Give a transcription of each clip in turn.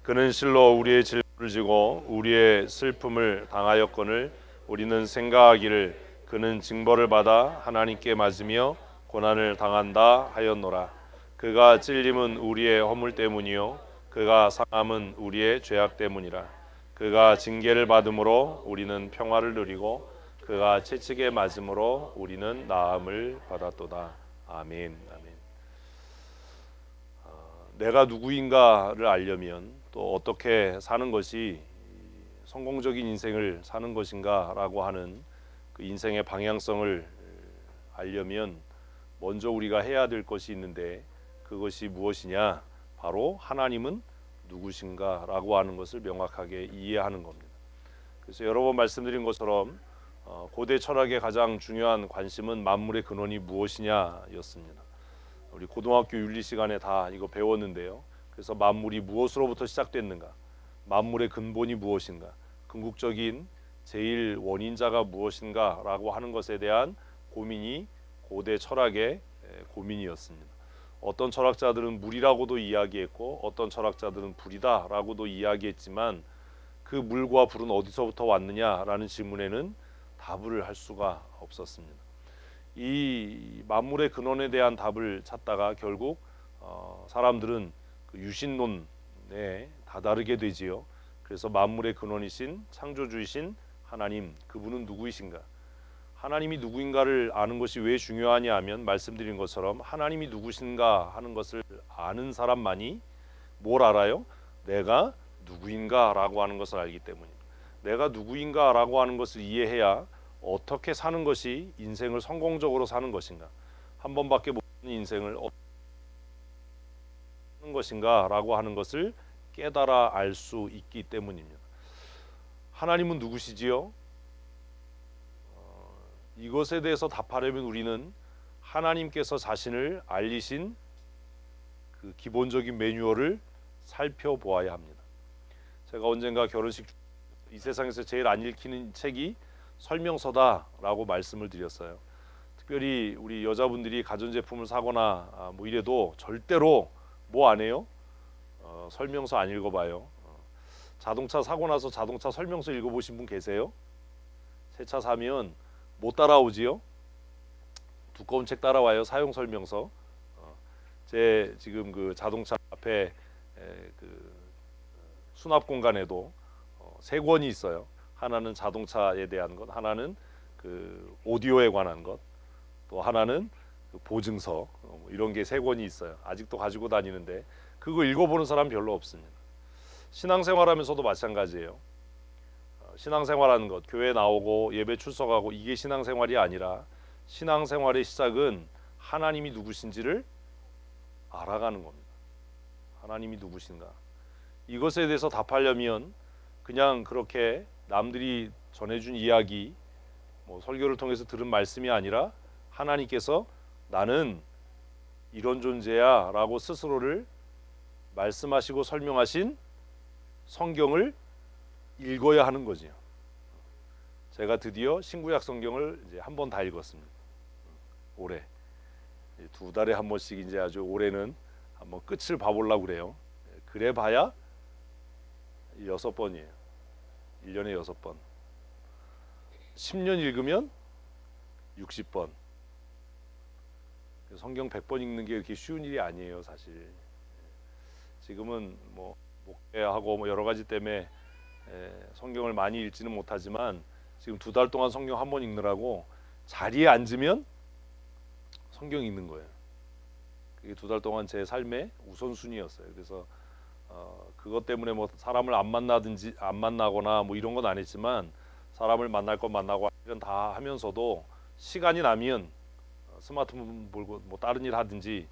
그는 실로 우리의 질부를 지고 우리의 슬픔을 당하였거늘 우리는 생각하기를 그는 징벌을 받아 하나님께 맞으며 고난을 당한다 하였노라. 그가 찔림은 우리의 허물 때문이요 그가 상함은 우리의 죄악 때문이라. 그가 징계를 받음으로 우리는 평화를 누리고 그가 채찍에 맞음으로 우리는 나음을 받았도다. 아멘. 아멘. 내가 누구인가를 알려면 또 어떻게 사는 것이 성공적인 인생을 사는 것인가라고 하는 그 인생의 방향성을 알려면 먼저 우리가 해야 될 것이 있는데 그것이 무엇이냐? 바로 하나님은 누구신가라고 하는 것을 명확하게 이해하는 겁니다. 그래서 여러 번 말씀드린 것처럼 고대 철학의 가장 중요한 관심은 만물의 근원이 무엇이냐였습니다. 우리 고등학교 윤리 시간에 다 이거 배웠는데요. 그래서 만물이 무엇으로부터 시작됐는가? 만물의 근본이 무엇인가? 궁극적인 제일 원인자가 무엇인가라고 하는 것에 대한 고민이 고대 철학의 고민이었습니다. 어떤 철학자들은 물이라고도 이야기했고 어떤 철학자들은 불이다라고도 이야기했지만 그 물과 불은 어디서부터 왔느냐라는 질문에는 답을 할 수가 없었습니다. 이 만물의 근원에 대한 답을 찾다가 결국 사람들은 그 유신론에 다다르게 되지요. 그래서 만물의 근원이신 창조주이신 하나님, 그분은 누구이신가? 하나님이 누구인가를 아는 것이 왜 중요하냐 하면 말씀드린 것처럼 하나님이 누구신가 하는 것을 아는 사람만이 뭘 알아요? 내가 누구인가라고 하는 것을 알기 때문입니다. 내가 누구인가라고 하는 것을 이해해야 어떻게 사는 것이 인생을 성공적으로 사는 것인가, 한 번밖에 못 사는 인생을 어떻게 사는 것인가라고 하는 것을 깨달아 알 수 있기 때문입니다. 하나님은 누구시지요? 이것에 대해서 답하려면 우리는 하나님께서 자신을 알리신 그 기본적인 매뉴얼을 살펴보아야 합니다. 제가 언젠가 결혼식 이 세상에서 제일 안 읽히는 책이 설명서다라고 말씀을 드렸어요. 특별히 우리 여자분들이 가전제품을 사거나 뭐 이래도 절대로 뭐 안 해요? 설명서 안 읽어봐요. 자동차 사고 나서 자동차 설명서 읽어보신 분 계세요? 새 차 사면 못 따라오지요? 두꺼운 책 따라와요. 사용 설명서. 제 지금 그 자동차 앞에 그 수납 공간에도 세 권이 있어요. 하나는 자동차에 대한 것, 하나는 그 오디오에 관한 것, 또 하나는 그 보증서, 이런 게 세 권이 있어요. 아직도 가지고 다니는데 그거 읽어보는 사람 별로 없습니다. 신앙생활하면서도 마찬가지예요. 신앙생활하는 것, 교회 나오고 예배 출석하고 이게 신앙생활이 아니라 신앙생활의 시작은 하나님이 누구신지를 알아가는 겁니다. 하나님이 누구신가? 이것에 대해서 답하려면 그냥 그렇게 남들이 전해준 이야기, 뭐 설교를 통해서 들은 말씀이 아니라 하나님께서 나는 이런 존재야 라고 스스로를 말씀하시고 설명하신 성경을 읽어야 하는 거죠. 제가 드디어 신구약 성경을 이제 한 번 다 읽었습니다. 올해 2달에 한 번씩 이제 아주 올해는 한번 끝을 봐보려고 그래요. 그래 봐야 6번이에요. 1년에 6번. 10년 읽으면 60번. 성경 100번 읽는 게 이렇게 쉬운 일이 아니에요, 사실. 지금은 뭐 목회하고 뭐 여러 가지 때문에 성경을 많이 읽지는 못하지만 지금 2달 동안 성경 한 번 읽느라고 자리에 앉으면 성경 읽는 거예요. 그게 2달 동안 제 삶의 우선순위였어요. 그래서 그것 때문에 뭐 사람을 안 만나든지 안 만나거나 뭐 이런 건 안 했지만 사람을 만날 건 만나고 이런 다 하면서도 시간이 나면 스마트폰 보고 뭐 다른 일 하든지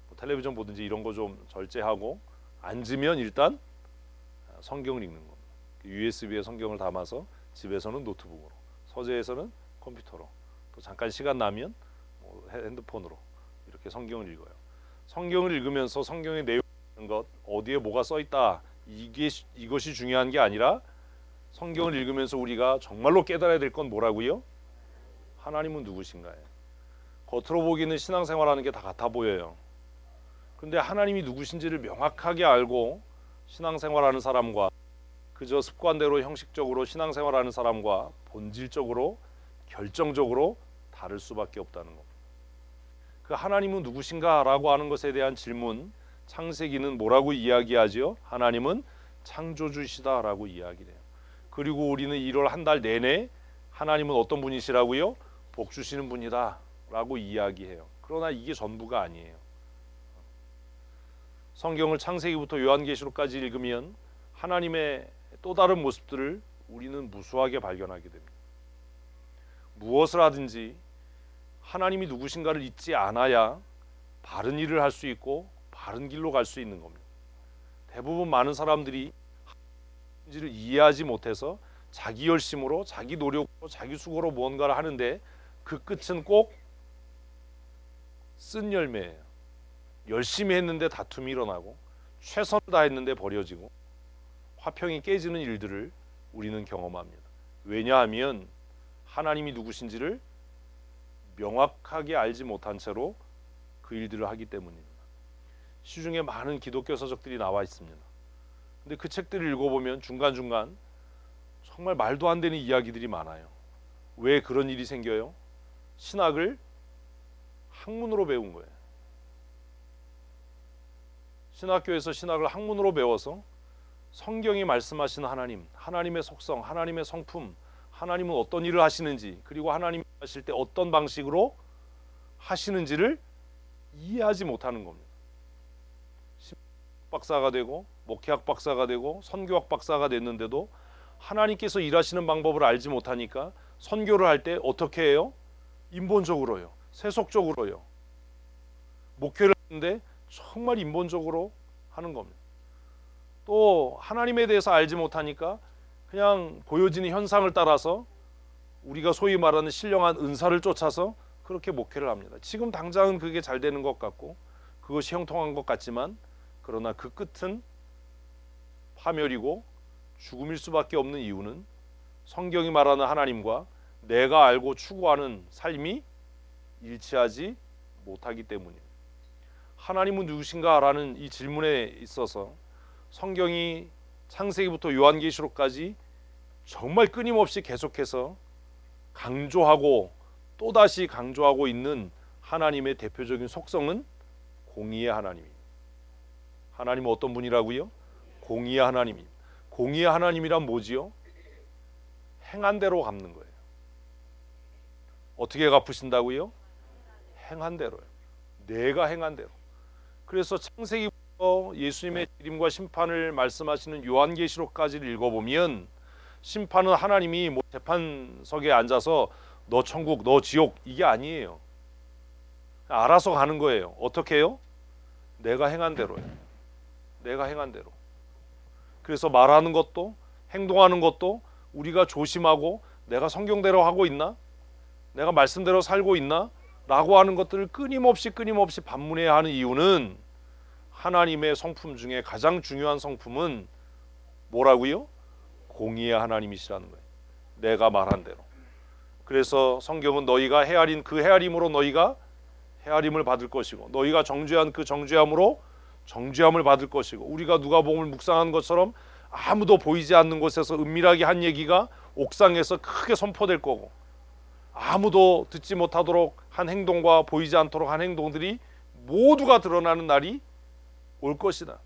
뭐 텔레비전 보든지 이런 거 좀 절제하고 앉으면 일단 성경을 읽는 겁니다. USB에 성경을 담아서 집에서는 노트북으로, 서재에서는 컴퓨터로, 또 잠깐 시간 나면 뭐 핸드폰으로 이렇게 성경을 읽어요. 성경을 읽으면서 성경의 내용 것 어디에 뭐가 써 있다 이것이 중요한 게 아니라 성경을 읽으면서 우리가 정말로 깨달아야 될 건 뭐라고요? 하나님은 누구신가요? 겉으로 보기는 신앙생활하는 게 다 같아 보여요. 근데 하나님이 누구신지를 명확하게 알고 신앙생활하는 사람과 그저 습관대로 형식적으로 신앙생활하는 사람과 본질적으로 결정적으로 다를 수밖에 없다는 겁니다. 그 하나님은 누구신가라고 하는 것에 대한 질문, 창세기는 뭐라고 이야기하지요? 하나님은 창조주시다라고 이야기를 해요. 그리고 우리는 1월 한 달 내내 하나님은 어떤 분이시라고요? 복 주시는 분이다라고 이야기해요. 그러나 이게 전부가 아니에요. 성경을 창세기부터 요한계시록까지 읽으면 하나님의 또 다른 모습들을 우리는 무수하게 발견하게 됩니다. 무엇을 하든지 하나님이 누구신가를 잊지 않아야 바른 일을 할 수 있고 바른 길로 갈 수 있는 겁니다. 대부분 많은 사람들이 하나님을 이해하지 못해서 자기 열심으로, 자기 노력으로, 자기 수고로 무언가를 하는데 그 끝은 꼭 쓴 열매예요. 열심히 했는데 다툼이 일어나고 최선을 다했는데 버려지고 화평이 깨지는 일들을 우리는 경험합니다. 왜냐하면 하나님이 누구신지를 명확하게 알지 못한 채로 그 일들을 하기 때문입니다. 시중에 많은 기독교 서적들이 나와 있습니다. 근데 그 책들을 읽어보면 중간중간 정말 말도 안 되는 이야기들이 많아요. 왜 그런 일이 생겨요? 신학을 학문으로 배운 거예요. 신학교에서 신학을 학문으로 배워서 성경이 말씀하시는 하나님, 하나님의 속성, 하나님의 성품, 하나님은 어떤 일을 하시는지, 그리고 하나님이 하실 때 어떤 방식으로 하시는지를 이해하지 못하는 겁니다. 박사가 되고 목회학 박사가 되고 선교학 박사가 됐는데도 하나님께서 일하시는 방법을 알지 못하니까 선교를 할 때 어떻게 해요? 인본적으로요. 세속적으로요. 목회를 하는데 정말 인본적으로 하는 겁니다. 또 하나님에 대해서 알지 못하니까 그냥 보여지는 현상을 따라서 우리가 소위 말하는 신령한 은사를 쫓아서 그렇게 목회를 합니다. 지금 당장은 그게 잘 되는 것 같고 그것이 형통한 것 같지만 그러나 그 끝은 파멸이고 죽음일 수밖에 없는 이유는 성경이 말하는 하나님과 내가 알고 추구하는 삶이 일치하지 못하기 때문입니다. 하나님은 누구신가라는 이 질문에 있어서 성경이 창세기부터 요한계시록까지 정말 끊임없이 계속해서 강조하고 또다시 강조하고 있는 하나님의 대표적인 속성은 공의의 하나님입니다. 하나님은 어떤 분이라고요? 공의의 하나님입니다. 공의의 하나님이란 뭐지요? 행한 대로 갚는 거예요. 어떻게 갚으신다고요? 행한 대로요. 내가 행한 대로. 그래서 창세기부터 예수님의 재림과 심판을 말씀하시는 요한계시록까지를 읽어보면 심판은 하나님이 뭐 재판석에 앉아서 너 천국, 너 지옥 이게 아니에요. 알아서 가는 거예요. 어떻게 해요? 내가 행한 대로요. 내가 행한 대로. 그래서 말하는 것도 행동하는 것도 우리가 조심하고 내가 성경대로 하고 있나? 내가 말씀대로 살고 있나? 라고 하는 것들을 끊임없이 반문해야 하는 이유는 하나님의 성품 중에 가장 중요한 성품은 뭐라고요? 공의의 하나님이시라는 거예요. 내가 말한 대로. 그래서 성경은 너희가 헤아린 그 헤아림으로 너희가 헤아림을 받을 것이고 너희가 정죄한 그 정죄함으로 정죄함을 받을 것이고 우리가 누가복음을 묵상한 것처럼 아무도 보이지 않는 곳에서 은밀하게 한 얘기가 옥상에서 크게 선포될 거고 아무도 듣지 못하도록 한 행동과 보이지 않도록 한 행동들이 모두가 드러나는 날이 올 것이다.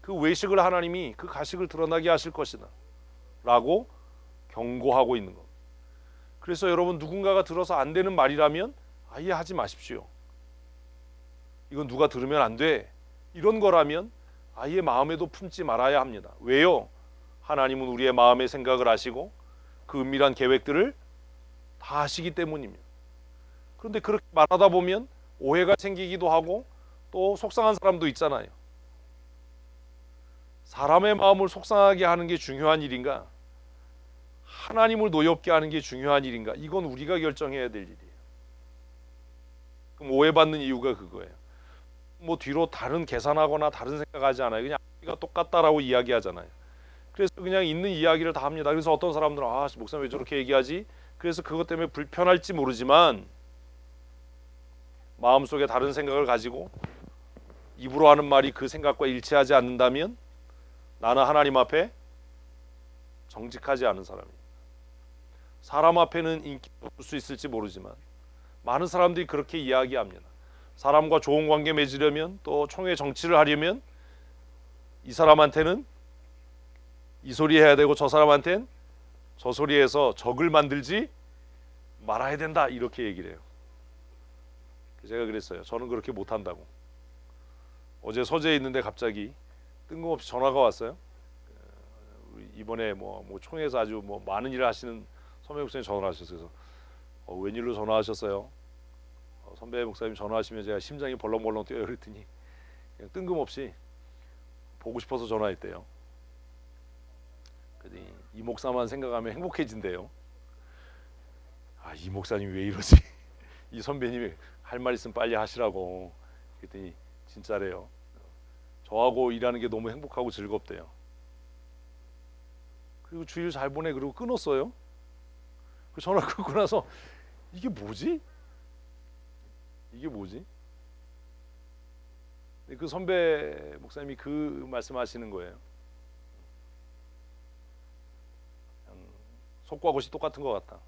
그 외식을 하나님이 그 가식을 드러나게 하실 것이다 라고 경고하고 있는 겁니다. 그래서 여러분 누군가가 들어서 안 되는 말이라면 아예 하지 마십시오. 이건 누가 들으면 안 돼. 이런 거라면 아예 마음에도 품지 말아야 합니다. 왜요? 하나님은 우리의 마음의 생각을 아시고 그 은밀한 계획들을 다 아시기 때문입니다. 그런데 그렇게 말하다 보면 오해가 생기기도 하고 또 속상한 사람도 있잖아요. 사람의 마음을 속상하게 하는 게 중요한 일인가? 하나님을 노엽게 하는 게 중요한 일인가? 이건 우리가 결정해야 될 일이에요. 그럼 오해받는 이유가 그거예요. 뭐 뒤로 다른 계산하거나 다른 생각하지 않아요. 그냥 우리가 똑같다라고 이야기하잖아요. 그래서 그냥 있는 이야기를 다 합니다. 그래서 어떤 사람들은 목사님 왜 저렇게 얘기하지? 그래서 그것 때문에 불편할지 모르지만 마음속에 다른 생각을 가지고 입으로 하는 말이 그 생각과 일치하지 않는다면 나는 하나님 앞에 정직하지 않은 사람입니다. 사람 앞에는 인기가 올 수 있을지 모르지만 많은 사람들이 그렇게 이야기합니다. 사람과 좋은 관계 맺으려면, 또 총회 정치를 하려면 이 사람한테는 이 소리 해야 되고 저 사람한테는 저 소리해서 적을 만들지 말아야 된다, 이렇게 얘기를 해요. 제가 그랬어요. 저는 그렇게 못한다고. 어제 서재에 있는데 갑자기 뜬금없이 전화가 왔어요. 이번에 뭐 총회에서 아주 많은 일을 하시는 선배 목사님 전화하셨어요. 그래서 웬일로 전화하셨어요? 선배 목사님 전화하시면 제가 심장이 벌렁벌렁 뛰어요. 그랬더니 그냥 뜬금없이 보고 싶어서 전화했대요. 그랬더니 이 목사만 생각하면 행복해진대요. 아, 이 목사님 왜 이러지? 이 선배님이 할 말 있으면 빨리 하시라고. 그랬더니 진짜래요. 저하고 일하는 게 너무 행복하고 즐겁대요. 그리고 주일 잘 보내 그러고 끊었어요. 그 전화 끊고 나서 이게 뭐지? 이게 뭐지? 그 선배 목사님이 그 말씀하시는 거예요. 속과 겉이 똑같은 것 같다.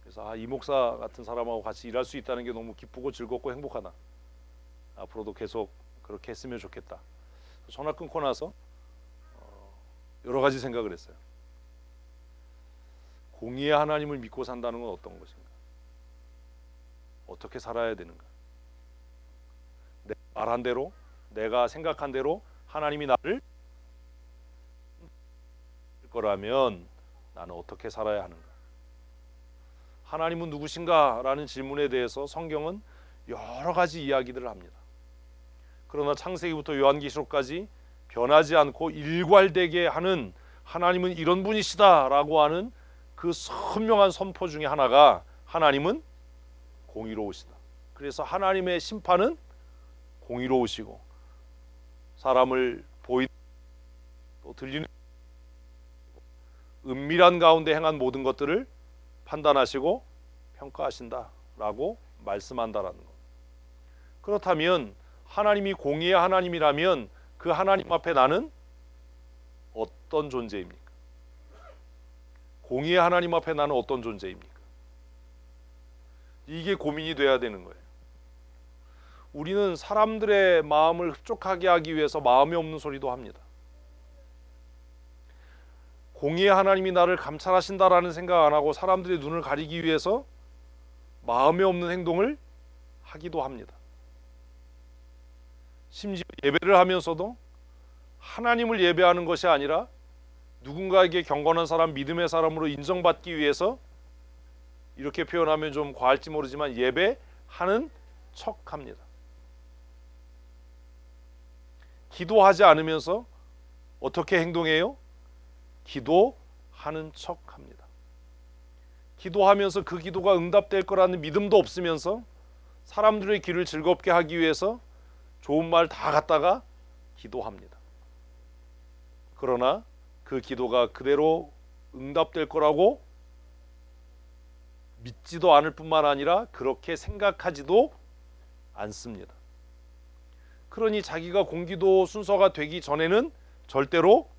그래서 이 목사 같은 사람하고 같이 일할 수 있다는 게 너무 기쁘고 즐겁고 행복하다. 앞으로도 계속 그렇게 했으면 좋겠다. 전화 끊고 나서 여러 가지 생각을 했어요. 공의의 하나님을 믿고 산다는 건 어떤 것인가? 어떻게 살아야 되는가? 내가 말한 대로, 내가 생각한 대로 하나님이 나를 거라면 나는 어떻게 살아야 하는가? 하나님은 누구신가? 라는 질문에 대해서 성경은 여러 가지 이야기들을 합니다. 그러나 창세기부터 요한계시록까지 변하지 않고 일괄되게 하는 하나님은 이런 분이시다 라고 하는 그 선명한 선포 중에 하나가 하나님은 공의로우시다. 그래서 하나님의 심판은 공의로우시고 사람을 보이는 또 들리는 은밀한 가운데 행한 모든 것들을 판단하시고 평가하신다라고 말씀한다라는 것. 그렇다면 하나님이 공의의 하나님이라면 그 하나님 앞에 나는 어떤 존재입니까? 공의의 하나님 앞에 나는 어떤 존재입니까? 이게 고민이 돼야 되는 거예요. 우리는 사람들의 마음을 흡족하게 하기 위해서 마음이 없는 소리도 합니다. 공의의 하나님이 나를 감찰하신다라는 생각 안 하고 사람들의 눈을 가리기 위해서 마음에 없는 행동을 하기도 합니다. 심지어 예배를 하면서도 하나님을 예배하는 것이 아니라 누군가에게 경건한 사람, 믿음의 사람으로 인정받기 위해서, 이렇게 표현하면 좀 과할지 모르지만 예배하는 척합니다. 기도하지 않으면서 어떻게 행동해요? 기도하는 척합니다. 기도하면서 그 기도가 응답될 거라는 믿음도 없으면서 사람들의 귀를 즐겁게 하기 위해서 좋은 말 다 갖다가 기도합니다. 그러나 그 기도가 그대로 응답될 거라고 믿지도 않을 뿐만 아니라 그렇게 생각하지도 않습니다. 그러니 자기가 공기도 순서가 되기 전에는 절대로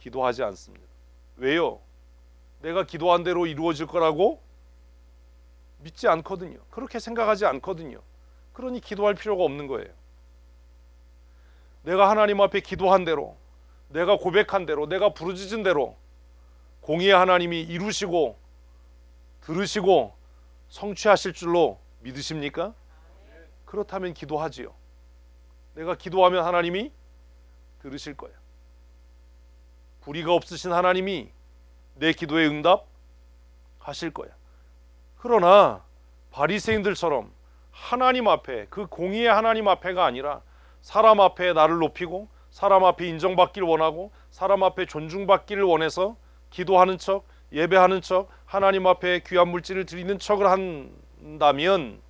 기도하지 않습니다. 왜요? 내가 기도한 대로 이루어질 거라고 믿지 않거든요. 그렇게 생각하지 않거든요. 그러니 기도할 필요가 없는 거예요. 내가 하나님 앞에 기도한 대로, 내가 고백한 대로, 내가 부르짖은 대로 공의의 하나님이 이루시고 들으시고 성취하실 줄로 믿으십니까? 그렇다면 기도하지요. 내가 기도하면 하나님이 들으실 거예요. 불의가 없으신 하나님이 내 기도에 응답하실 거야. 그러나 바리새인들처럼 하나님 앞에, 그 공의의 하나님 앞에가 아니라 사람 앞에 나를 높이고 사람 앞에 인정받기를 원하고 사람 앞에 존중받기를 원해서 기도하는 척, 예배하는 척, 하나님 앞에 귀한 물질을 드리는 척을 한다면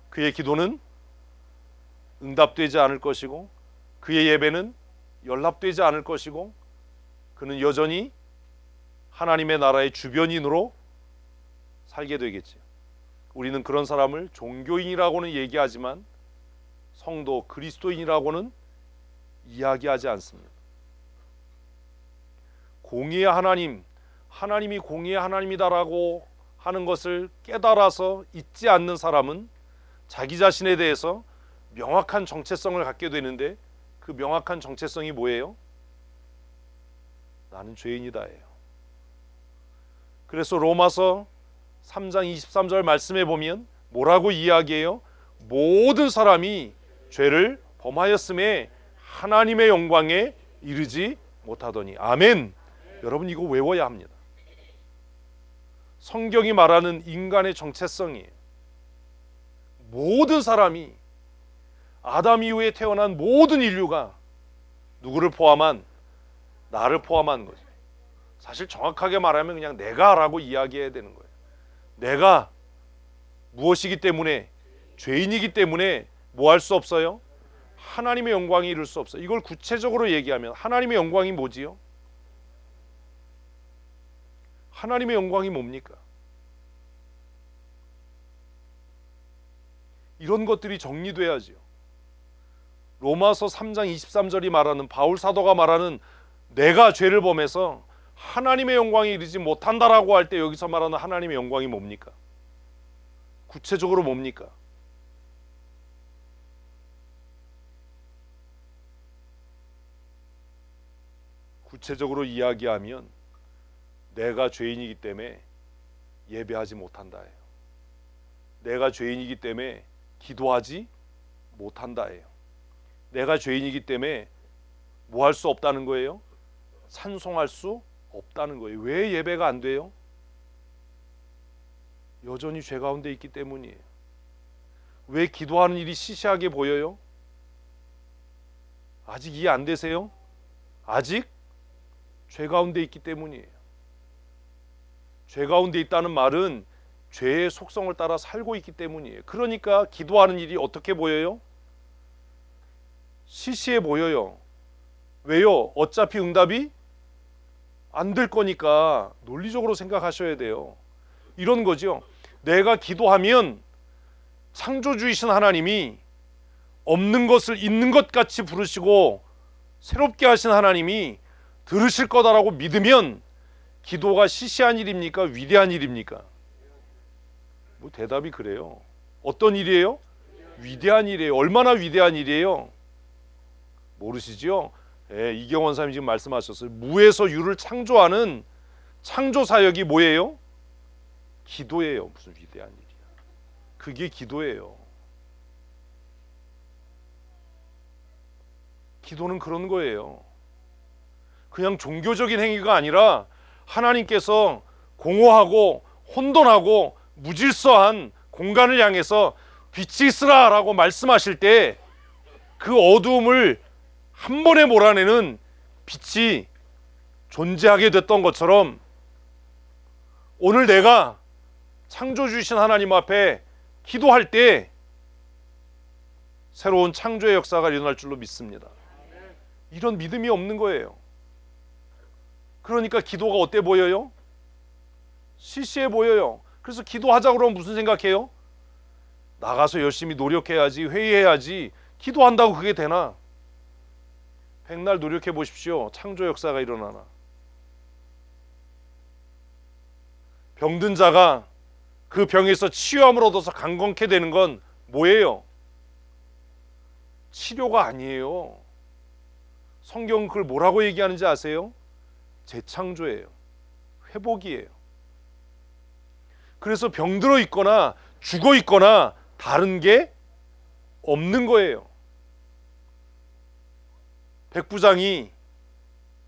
그의 기도는 응답되지 않을 것이고 그의 예배는 연락되지 않을 것이고 그는 여전히 하나님의 나라의 주변인으로 살게 되겠지요. 우리는 그런 사람을 종교인이라고는 얘기하지만 성도, 그리스도인이라고는 이야기하지 않습니다. 공의의 하나님, 하나님이 공의의 하나님이다라고 하는 것을 깨달아서 잊지 않는 사람은 자기 자신에 대해서 명확한 정체성을 갖게 되는데, 그 명확한 정체성이 뭐예요? 나는 죄인이다예요. 그래서 로마서 3장 23절 말씀에 보면 뭐라고 이야기해요? 모든 사람이 죄를 범하였음에 하나님의 영광에 이르지 못하더니. 아멘. 여러분, 이거 외워야 합니다. 성경이 말하는 인간의 정체성이에요. 모든 사람이, 아담 이후에 태어난 모든 인류가 누구를 포함한? 나를 포함한 거죠. 사실 정확하게 말하면 그냥 내가라고 이야기해야 되는 거예요. 내가 무엇이기 때문에? 죄인이기 때문에 뭐 할 수 없어요? 하나님의 영광에 이를 수 없어요. 이걸 구체적으로 얘기하면 하나님의 영광이 뭐지요? 하나님의 영광이 뭡니까? 이런 것들이 정리돼야지요. 로마서 3장 23절이 말하는, 바울 사도가 말하는 내가 죄를 범해서 하나님의 영광에 이르지 못한다라고 할 때 여기서 말하는 하나님의 영광이 뭡니까? 구체적으로 뭡니까? 구체적으로 이야기하면 내가 죄인이기 때문에 예배하지 못한다예요. 내가 죄인이기 때문에 기도하지 못한다예요. 내가 죄인이기 때문에 뭐 할 수 없다는 거예요? 찬송할 수 없다는 거예요. 왜 예배가 안 돼요? 여전히 죄 가운데 있기 때문이에요. 왜 기도하는 일이 시시하게 보여요? 아직 이해 안 되세요? 아직 죄 가운데 있기 때문이에요. 죄 가운데 있다는 말은 죄의 속성을 따라 살고 있기 때문이에요. 그러니까 기도하는 일이 어떻게 보여요? 시시해 보여요. 왜요? 어차피 응답이 안 될 거니까. 논리적으로 생각하셔야 돼요. 이런 거죠. 내가 기도하면 창조주이신 하나님이 없는 것을 있는 것 같이 부르시고 새롭게 하신 하나님이 들으실 거다라고 믿으면 기도가 시시한 일입니까? 위대한 일입니까? 뭐 대답이 그래요. 어떤 일이에요? 위대한 일이에요. 얼마나 위대한 일이에요? 모르시죠? 예, 이경원 사님이 지금 말씀하셨어요. 무에서 유를 창조하는 창조 사역이 뭐예요? 기도예요. 무슨 위대한 일이야. 그게 기도예요. 기도는 그런 거예요. 그냥 종교적인 행위가 아니라 하나님께서 공허하고 혼돈하고 무질서한 공간을 향해서 빛이 있으라 라고 말씀하실 때 그 어두움을 한 번에 몰아내는 빛이 존재하게 됐던 것처럼, 오늘 내가 창조주이신 하나님 앞에 기도할 때 새로운 창조의 역사가 일어날 줄로 믿습니다. 이런 믿음이 없는 거예요. 그러니까 기도가 어때 보여요? 시시해 보여요. 그래서 기도하자 그러면 무슨 생각해요? 나가서 열심히 노력해야지, 회의해야지. 기도한다고 그게 되나? 백날 노력해 보십시오. 창조 역사가 일어나나? 병든 자가 그 병에서 치유함을 얻어서 강건케 되는 건 뭐예요? 치료가 아니에요. 성경은 그걸 뭐라고 얘기하는지 아세요? 재창조예요. 회복이에요. 그래서 병들어 있거나 죽어 있거나 다른 게 없는 거예요. 백부장이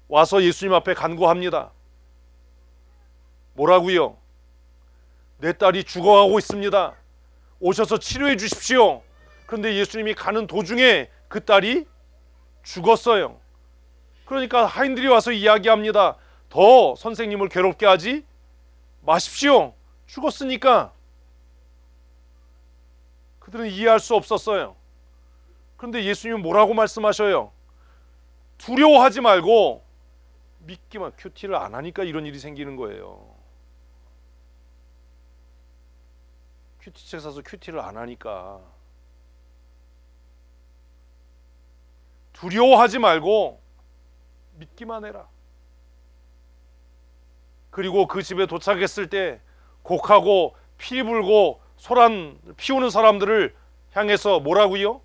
와서 예수님 앞에 간구합니다. 뭐라고요? 내 딸이 죽어가고 있습니다. 오셔서 치료해 주십시오. 그런데 예수님이 가는 도중에 그 딸이 죽었어요. 그러니까 하인들이 와서 이야기합니다. 더 선생님을 괴롭게 하지 마십시오. 죽었으니까. 그들은 이해할 수 없었어요. 그런데 예수님은 뭐라고 말씀하셔요? 두려워하지 말고 믿기만. 큐티를 안 하니까 이런 일이 생기는 거예요. 큐티책 사서 큐티를 안 하니까. 두려워하지 말고 믿기만 해라. 그리고 그 집에 도착했을 때 곡하고 피 불고 소란 피우는 사람들을 향해서 뭐라고요?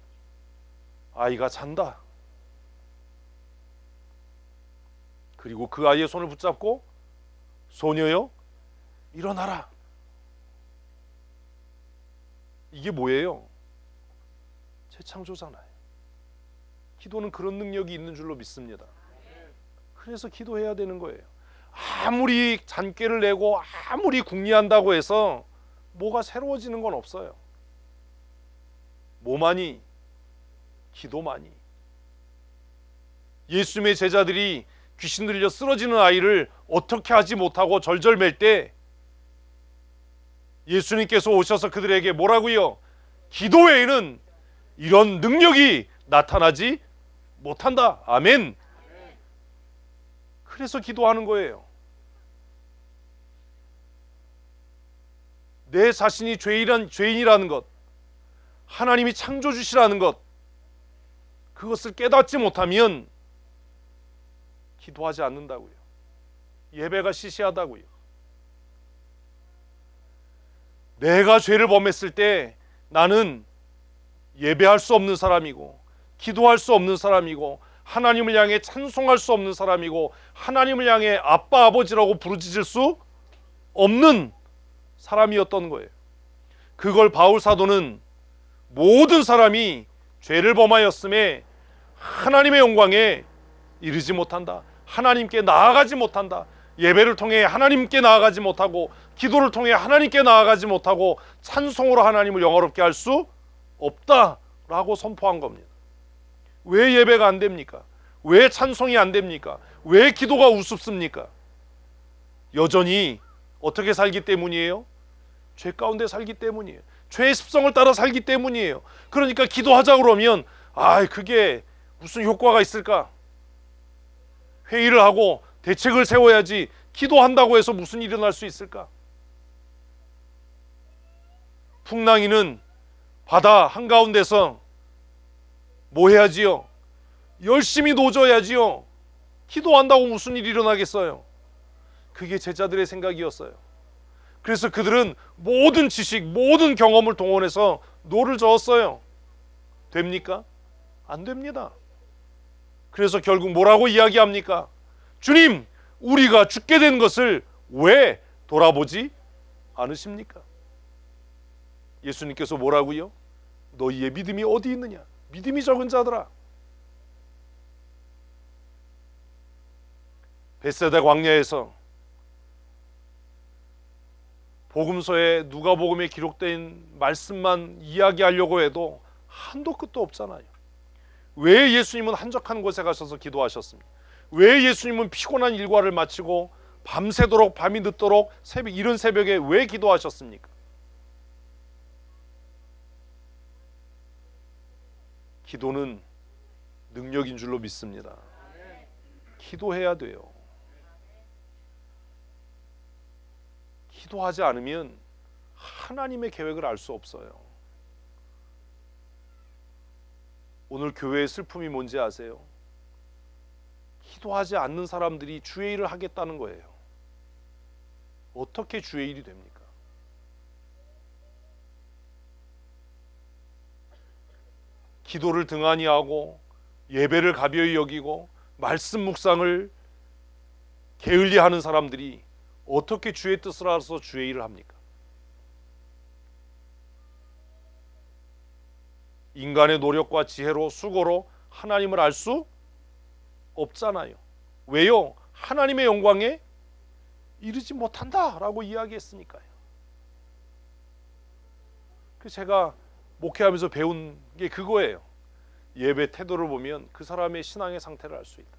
아이가 잔다. 그리고 그 아이의 손을 붙잡고 소녀여 일어나라. 이게 뭐예요? 재창조잖아요. 기도는 그런 능력이 있는 줄로 믿습니다. 그래서 기도해야 되는 거예요. 아무리 잔꾀를 내고 아무리 궁리한다고 해서 뭐가 새로워지는 건 없어요. 뭐만이? 기도만이. 예수님의 제자들이 귀신 들려 쓰러지는 아이를 어떻게 하지 못하고 절절맬 때 예수님께서 오셔서 그들에게 뭐라고요? 기도 외에는 이런 능력이 나타나지 못한다. 아멘. 그래서 기도하는 거예요. 내 자신이 죄인이라는 것, 하나님이 창조주시라는 것, 그것을 깨닫지 못하면 기도하지 않는다고요. 예배가 시시하다고요. 내가 죄를 범했을 때 나는 예배할 수 없는 사람이고 기도할 수 없는 사람이고 하나님을 향해 찬송할 수 없는 사람이고 하나님을 향해 아빠 아버지라고 부르짖을 수 없는 사람이었던 거예요. 그걸 바울 사도는 모든 사람이 죄를 범하였음에 하나님의 영광에 이르지 못한다. 하나님께 나아가지 못한다. 예배를 통해 하나님께 나아가지 못하고 기도를 통해 하나님께 나아가지 못하고 찬송으로 하나님을 영화롭게 할 수 없다라고 선포한 겁니다. 왜 예배가 안 됩니까? 왜 찬송이 안 됩니까? 왜 기도가 우습습니까? 여전히 어떻게 살기 때문이에요? 죄 가운데 살기 때문이에요. 죄의 습성을 따라 살기 때문이에요. 그러니까 기도하자 그러면 그게 무슨 효과가 있을까? 회의를 하고 대책을 세워야지 기도한다고 해서 무슨 일이 일어날 수 있을까? 풍랑이는 바다 한가운데서 뭐 해야지요? 열심히 노져야지요. 기도한다고 무슨 일이 일어나겠어요? 그게 제자들의 생각이었어요. 그래서 그들은 모든 지식, 모든 경험을 동원해서 노를 저었어요. 됩니까? 안 됩니다. 그래서 결국 뭐라고 이야기합니까? 주님, 우리가 죽게 된 것을 왜 돌아보지 않으십니까? 예수님께서 뭐라고요? 너희의 믿음이 어디 있느냐? 믿음이 적은 자들아. 벳세다 광야에서 복음서에 누가복음에 기록된 말씀만 이야기하려고 해도 한도 끝도 없잖아요. 왜 예수님은 한적한 곳에 가셔서 기도하셨습니까? 왜 예수님은 피곤한 일과를 마치고 밤새도록 밤이 늦도록 이른 새벽에 왜 기도하셨습니까? 기도는 능력인 줄로 믿습니다. 기도해야 돼요. 기도하지 않으면 하나님의 계획을 알 수 없어요. 오늘 교회의 슬픔이 뭔지 아세요? 기도하지 않는 사람들이 주의 일을 하겠다는 거예요. 어떻게 주의 일이 됩니까? 기도를 등한히 하고 예배를 가벼이 여기고 말씀 묵상을 게을리 하는 사람들이 어떻게 주의 뜻을 알아서 주의 일을 합니까? 인간의 노력과 지혜로 수고로 하나님을 알 수 없잖아요. 왜요? 하나님의 영광에 이르지 못한다라고 이야기했으니까요. 그래서 제가 목회하면서 배운 게 그거예요. 예배 태도를 보면 그 사람의 신앙의 상태를 알 수 있다.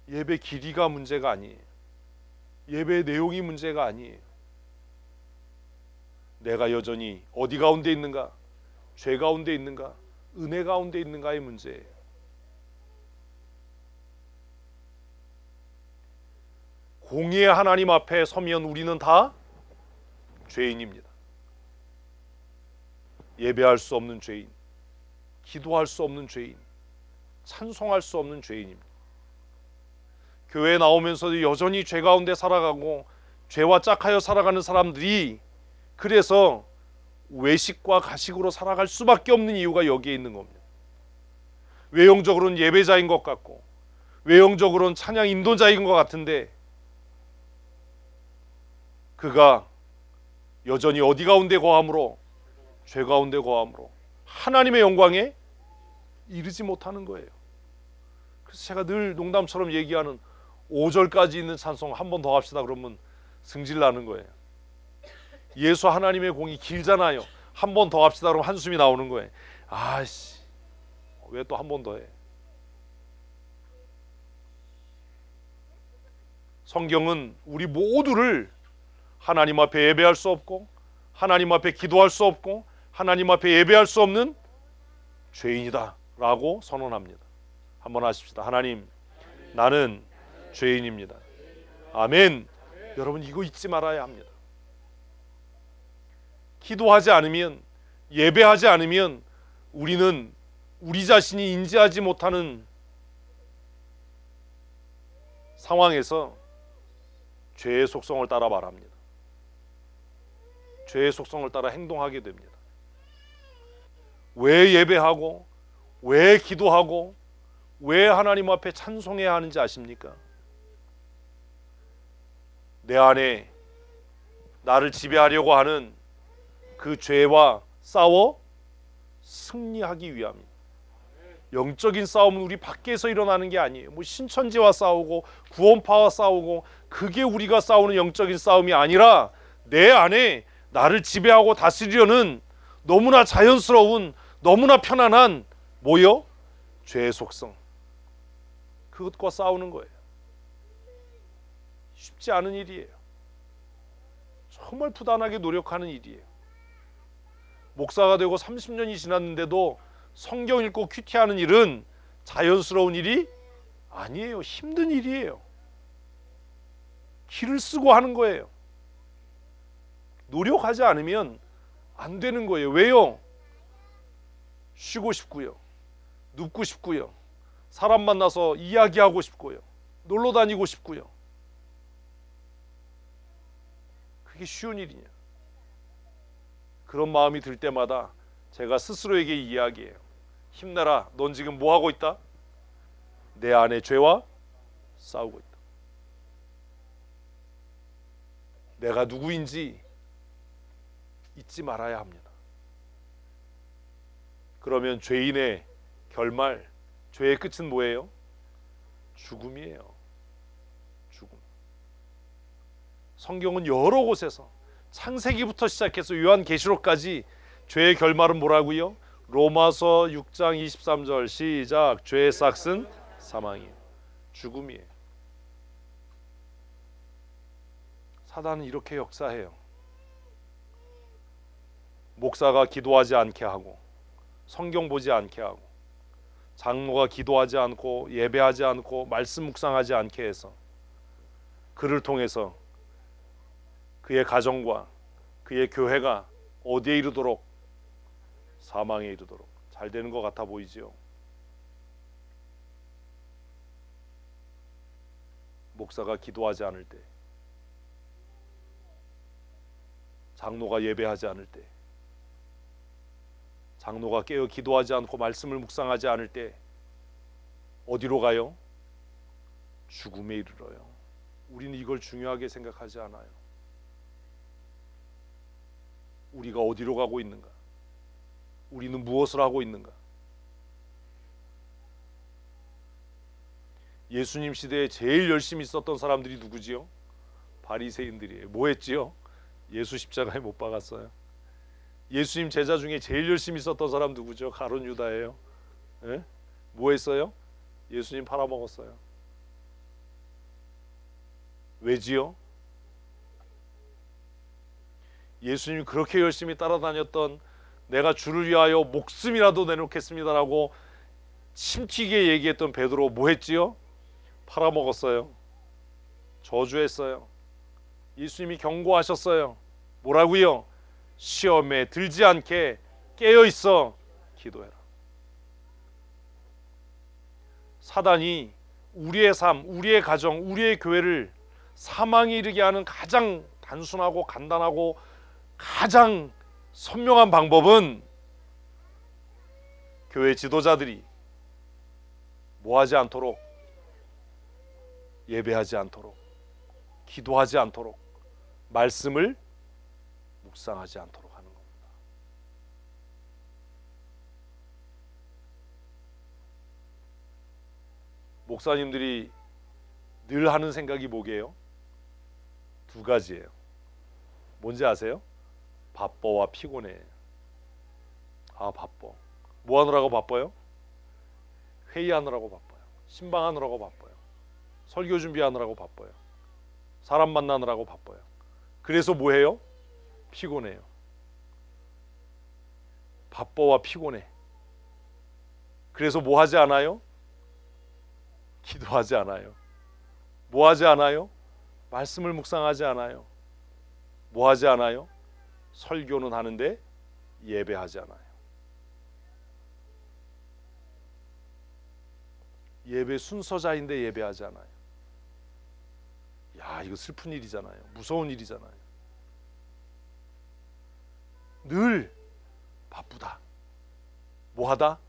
예배 길이가 문제가 아니에요. 예배 내용이 문제가 아니에요. 내가 여전히 어디 가운데 있는가? 죄 가운데 있는가? 은혜 가운데 있는가의 문제예요. 공의의 하나님 앞에 서면 우리는 다 죄인입니다. 예배할 수 없는 죄인, 기도할 수 없는 죄인, 찬송할 수 없는 죄인입니다. 교회에 나오면서도 여전히 죄 가운데 살아가고 죄와 짝하여 살아가는 사람들이 그래서 외식과 가식으로 살아갈 수밖에 없는 이유가 여기에 있는 겁니다. 외형적으로는 예배자인 것 같고 외형적으로는 찬양 인도자인 것 같은데 그가 여전히 어디 가운데 거함으로? 죄 가운데 거함으로 하나님의 영광에 이르지 못하는 거예요. 그래서 제가 늘 농담처럼 얘기하는 5절까지 있는 찬송 한 번 더 합시다 그러면 승질 나는 거예요. 예수 하나님의 공이 길잖아요. 한 번 더 합시다 그러면 한숨이 나오는 거예요. 아씨, 왜 또 한 번 더 해? 성경은 우리 모두를 하나님 앞에 예배할 수 없고 하나님 앞에 기도할 수 없고 하나님 앞에 예배할 수 없는 죄인이다 라고 선언합니다. 한번 하십시다. 하나님, 나는 죄인입니다. 아멘. 여러분, 이거 잊지 말아야 합니다. 기도하지 않으면, 예배하지 않으면 우리는 우리 자신이 인지하지 못하는 상황에서 죄의 속성을 따라 말합니다. 죄의 속성을 따라 행동하게 됩니다. 왜 예배하고 왜 기도하고 왜 하나님 앞에 찬송해야 하는지 아십니까? 내 안에 나를 지배하려고 하는 그 죄와 싸워 승리하기 위함입니다. 영적인 싸움은 우리 밖에서 일어나는 게 아니에요. 뭐 신천지와 싸우고 구원파와 싸우고 그게 우리가 싸우는 영적인 싸움이 아니라 내 안에 나를 지배하고 다스리려는 너무나 자연스러운 너무나 편안한 뭐요? 죄의 속성, 그것과 싸우는 거예요. 쉽지 않은 일이에요. 정말 부단하게 노력하는 일이에요. 목사가 되고 30년이 지났는데도 성경 읽고 큐티하는 일은 자연스러운 일이 아니에요. 힘든 일이에요. 기를 쓰고 하는 거예요. 노력하지 않으면 안 되는 거예요. 왜요? 쉬고 싶고요. 눕고 싶고요. 사람 만나서 이야기하고 싶고요. 놀러 다니고 싶고요. 그게 쉬운 일이냐? 그런 마음이 들 때마다 제가 스스로에게 이야기해요. 힘내라. 넌 지금 뭐 하고 있다? 내 안에 죄와 싸우고 있다. 내가 누구인지 잊지 말아야 합니다. 그러면 죄인의 결말, 죄의 끝은 뭐예요? 죽음이에요. 죽음. 성경은 여러 곳에서 창세기부터 시작해서 요한계시록까지 죄의 결말은 뭐라고요? 로마서 6장 23절 시작. 죄의 싹은 사망이에요. 죽음이에요. 사단은 이렇게 역사해요. 목사가 기도하지 않게 하고 성경 보지 않게 하고 장로가 기도하지 않고 예배하지 않고 말씀 묵상하지 않게 해서 그를 통해서 그의 가정과 그의 교회가 어디에 이르도록? 사망에 이르도록. 잘 되는 것 같아 보이지요? 목사가 기도하지 않을 때, 장로가 예배하지 않을 때, 장로가 깨어 기도하지 않고 말씀을 묵상하지 않을 때 어디로 가요? 죽음에 이르러요. 우리는 이걸 중요하게 생각하지 않아요. 우리가 어디로 가고 있는가? 우리는 무엇을 하고 있는가? 예수님 시대에 제일 열심히 있었던 사람들이 누구지요? 바리새인들이에요. 뭐 했지요? 예수 십자가에 못 박았어요. 예수님 제자 중에 제일 열심히 있었던 사람 누구죠? 가룟 유다예요. 예? 뭐 했어요? 예수님 팔아먹었어요. 왜지요? 예수님이 그렇게 열심히 따라다녔던 내가 주를 위하여 목숨이라도 내놓겠습니다라고 침튀게 얘기했던 베드로 뭐 했지요? 팔아먹었어요. 저주했어요. 예수님이 경고하셨어요. 뭐라고요? 시험에 들지 않게 깨어 있어 기도해라. 사단이 우리의 삶, 우리의 가정, 우리의 교회를 사망에 이르게 하는 가장 단순하고 간단하고 가장 선명한 방법은 교회 지도자들이 뭐하지 않도록, 예배하지 않도록, 기도하지 않도록, 말씀을 묵상하지 않도록 하는 겁니다. 목사님들이 늘 하는 생각이 뭐게요? 두 가지예요. 뭔지 아세요? 바빠와 피곤해. 아, 바빠. 뭐 하느라고 바빠요? 회의하느라고 바빠요. 신방하느라고 바빠요. 설교 준비하느라고 바빠요. 사람 만나느라고 바빠요. 그래서 뭐 해요? 피곤해요. 바빠와 피곤해. 그래서 뭐 하지 않아요? 기도하지 않아요. 뭐 하지 않아요? 말씀을 묵상하지 않아요. 뭐 하지 않아요? 설교는 하는데 예배하지 않아요. 예배 순서자인데 예배하지 않아요. 야, 이거 슬픈 일이잖아요. 무서운 일이잖아요. 늘 바쁘다, 뭐하다,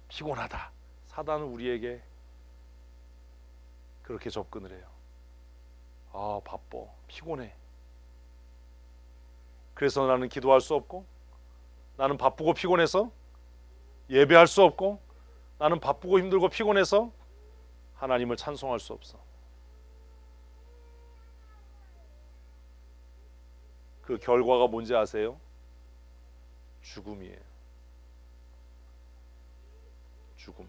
피곤하다. 사단은 우리에게 그렇게 접근을 해요. 아, 바빠, 피곤해. 그래서 나는 기도할 수 없고, 나는 바쁘고 피곤해서 예배할 수 없고, 나는 바쁘고 힘들고 피곤해서 하나님을 찬송할 수 없어. 그 결과가 뭔지 아세요? 죽음이에요. 죽음.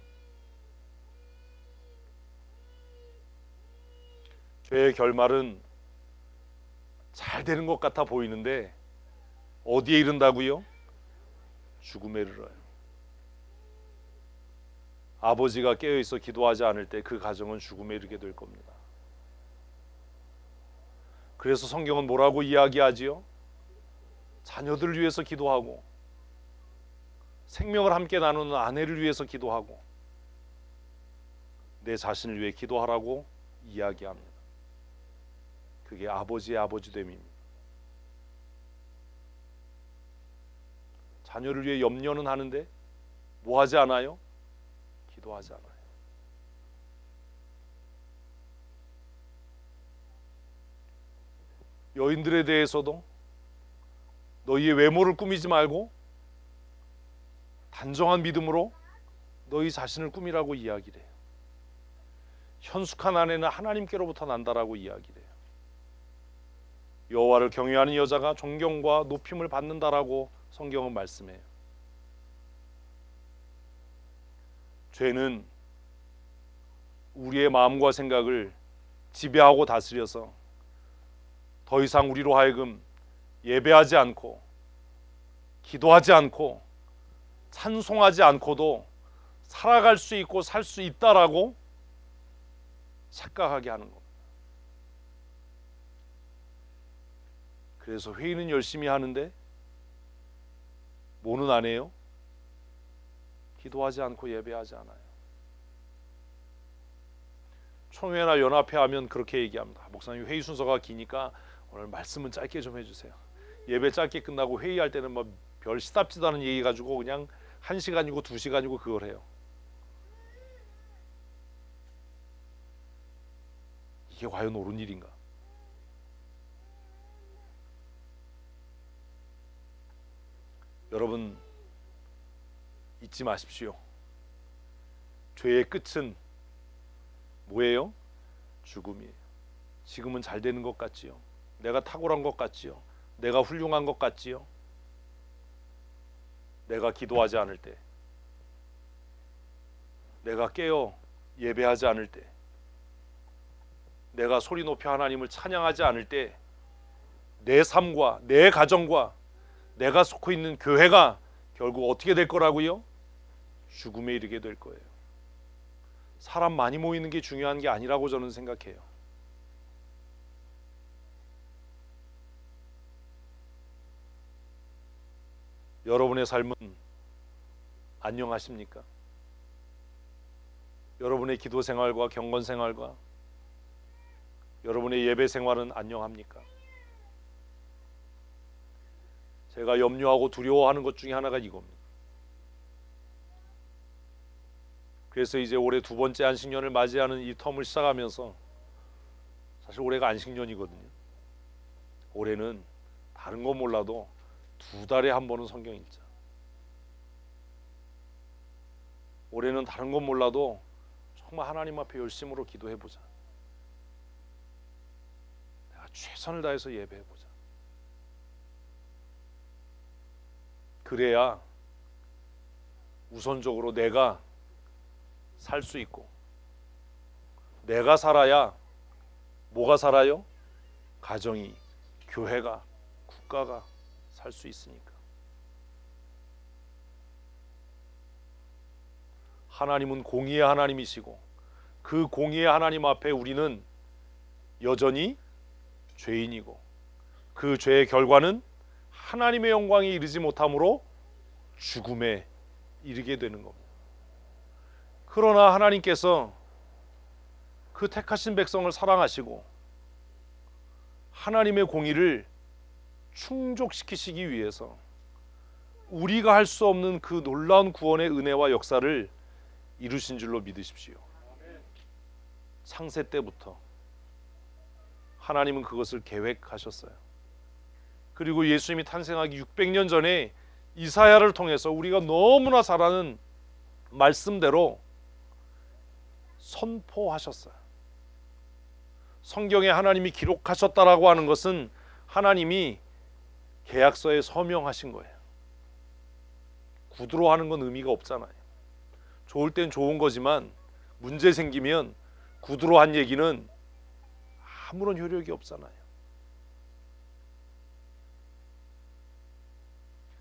죄의 결말은 잘 되는 것 같아 보이는데 어디에 이른다고요? 죽음에 이르러요. 아버지가 깨어있어 기도하지 않을 때 그 가정은 죽음에 이르게 될 겁니다. 그래서 성경은 뭐라고 이야기하지요? 자녀들을 위해서 기도하고, 생명을 함께 나누는 아내를 위해서 기도하고, 내 자신을 위해 기도하라고 이야기합니다. 그게 아버지의 아버지됨입니다. 자녀를 위해 염려는 하는데 뭐 하지 않아요? 기도하지 않아요. 여인들에 대해서도 너희의 외모를 꾸미지 말고 단정한 믿음으로 너희 자신을 꾸미라고 이야기를 해요. 현숙한 아내는 하나님께로부터 난다라고 이야기를 해요. 여호와를 경외하는 여자가 존경과 높임을 받는다라고 성경은 말씀해요. 죄는 우리의 마음과 생각을 지배하고 다스려서 더 이상 우리로 하여금 예배하지 않고, 기도하지 않고, 찬송하지 않고도 살아갈 수 있고 살 수 있다라고 착각하게 하는 겁니다. 그래서 회의는 열심히 하는데 뭐는 안 해요? 기도하지 않고 예배하지 않아요. 총회나 연합회 하면 그렇게 얘기합니다. 목사님, 회의 순서가 기니까 오늘 말씀은 짧게 좀 해주세요. 예배 짧게 끝나고 회의할 때는 뭐 별 시답지도 않은 얘기 가지고 그냥 1시간이고 2시간이고 그걸 해요. 이게 과연 옳은 일인가? 여러분, 잊지 마십시오. 죄의 끝은 뭐예요? 죽음이에요. 지금은 잘 되는 것 같지요. 내가 탁월한 것 같지요. 내가 훌륭한 것 같지요. 내가 기도하지 않을 때, 내가 깨어 예배하지 않을 때, 내가 소리 높여 하나님을 찬양하지 않을 때, 내 삶과 내 가정과 내가 속해 있는 교회가 결국 어떻게 될 거라고요? 죽음에 이르게 될 거예요. 사람 많이 모이는 게 중요한 게 아니라고 저는 생각해요. 여러분의 삶은 안녕하십니까? 여러분의 기도 생활과 경건 생활과 여러분의 예배 생활은 안녕합니까? 제가 염려하고 두려워하는 것 중에 하나가 이겁니다. 그래서 이제 올해 두 번째 안식년을 맞이하는 이 텀을 시작하면서, 사실 올해가 안식년이거든요. 올해는 다른 건 몰라도 두 달에 한 번은 성경 읽자. 올해는 다른 건 몰라도 정말 하나님 앞에 열심으로 기도해보자. 내가 최선을 다해서 예배해보자. 그래야 우선적으로 내가 살 수 있고, 내가 살아야 뭐가 살아요? 가정이, 교회가, 국가가 살 수 있으니까. 하나님은 공의의 하나님이시고, 그 공의의 하나님 앞에 우리는 여전히 죄인이고, 그 죄의 결과는 하나님의 영광에 이르지 못함으로 죽음에 이르게 되는 겁니다. 그러나 하나님께서 그 택하신 백성을 사랑하시고 하나님의 공의를 충족시키시기 위해서 우리가 할 수 없는 그 놀라운 구원의 은혜와 역사를 이루신 줄로 믿으십시오. 창세 때부터 하나님은 그것을 계획하셨어요. 그리고 예수님이 탄생하기 600년 전에 이사야를 통해서 우리가 너무나 잘 아는 말씀대로 선포하셨어요. 성경에 하나님이 기록하셨다라고 하는 것은 하나님이 계약서에 서명하신 거예요. 구두로 하는 건 의미가 없잖아요. 좋을 땐 좋은 거지만 문제 생기면 구두로 한 얘기는 아무런 효력이 없잖아요.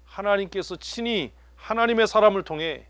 하나님께서 친히 하나님의 사람을 통해